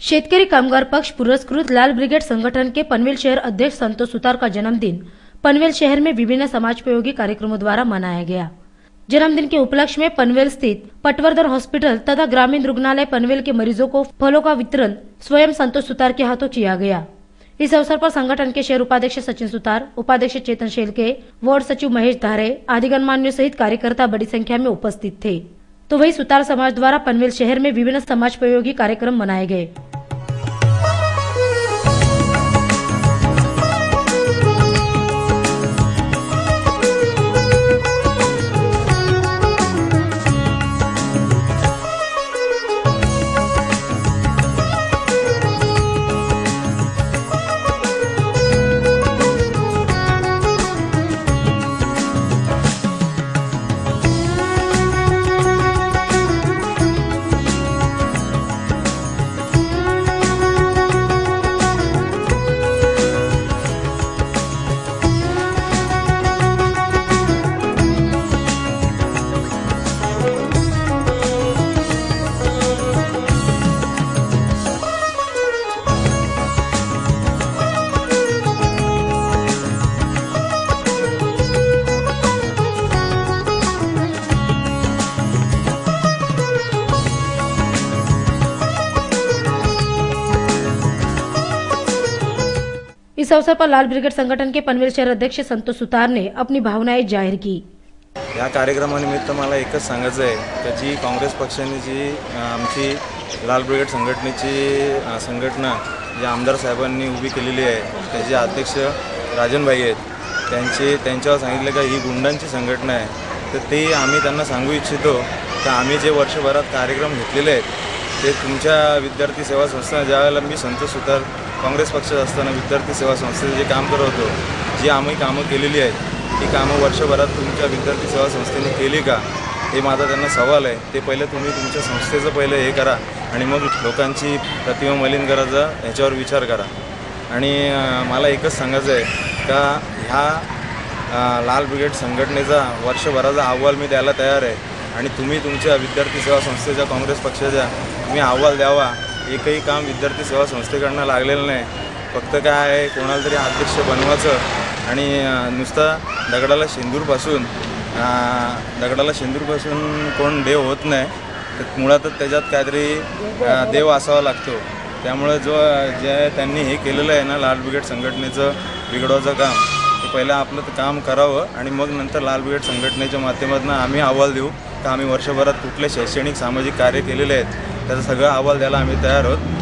शेतकरी कामगार पक्ष पुरस्कृत लाल ब्रिगेड संगठन के पनवेल शहर अध्यक्ष संतोष सुतार का जन्मदिन पनवेल शहर में विभिन्न समाजोपयोगी कार्यक्रमों द्वारा मनाया गया। जन्मदिन के उपलक्ष्य में पनवेल स्थित पटवर्धन हॉस्पिटल तथा ग्रामीण रुग्णालय पनवेल के मरीजों को फलों का वितरण स्वयं संतोष सुतार के हाथों किया गया। इस अवसर पर संगठन के शहर उपाध्यक्ष सचिन सुतार, उपाध्यक्ष चेतन शेलके, वार्ड सचिव महेश धारे आदि गणमान्यों सहित कार्यकर्ता बड़ी संख्या में उपस्थित थे। तो वही सुतार समाज द्वारा पनवेल शहर में विभिन्न समाजोपयोगी कार्यक्रम मनाए गए। इस अवसर पर लाल ब्रिगेड संगठन के पनवेल शहर अध्यक्ष संतोष सुतार ने अपनी भावनाएं जाहिर की। या कार्यक्रमानिमित्त मला एकच सांगायचं आहे की जी काँग्रेस पक्षाने जी आमची लाल ब्रिगेड संघटना जी आमदार साहेबांनी उभी केलेली आहे, त्याचे अध्यक्ष राजन भाई आहेत, त्यांच्यावर सांगितलं की ही गुंडांची संघटना आहे, तर ते आम्ही त्यांना सांगू इच्छितो की आम्ही जे वर्षभरात कार्यक्रम घेतलेले आहेत ते तुमच्या विद्यार्थी सेवा संस्था, ज्यावेळेला मी संतोष सुतार काँग्रेस पक्षात असताना विद्यार्थी सेवा संस्थेचे जे काम करत होतो, जी आम्ही कामं केलेली आहेत ती कामं वर्षभरात तुमच्या विद्यार्थी सेवा संस्थेने केली का, हे माझा त्यांना सवाल आहे। ते पहिले तुम्ही तुमच्या संस्थेचं पहिले हे करा आणि मग लोकांची प्रतिमा मलिन करायचा याच्यावर विचार करा। आणि मला एकच सांगायचं आहे का ह्या लाल ब्रिगेड संघटनेचा वर्षभराचा अहवाल मी द्यायला तयार आहे आणि तुम्ही तुमच्या विद्यार्थी सेवा संस्थेच्या काँग्रेस पक्षाच्या तुम्ही अहवाल द्यावा। एकही काम विद्यार्थी सेवा संस्थेकडनं लागलेलं नाही, फक्त काय आहे कोणाला तरी अध्यक्ष बनवायचं आणि नुसता दगडाला शेंदूरपासून कोण देव होत नाही, तर मुळातच त्याच्यात काहीतरी देव असावा लागतो। त्यामुळे जे त्यांनी हे केलेलं आहे ना लाल ब्रिगेड संघटनेचं बिघडवायचं काम, ते पहिलं आपलं काम करावं आणि मग नंतर लाल ब्रिगेड संघटनेच्या माध्यमातून आम्ही अहवाल देऊ का आम्ही वर्षभरात कुठले शैक्षणिक सामाजिक कार्य केलेले आहेत त्याचा सगळा अहवाल द्यायला आम्ही तयार आहोत।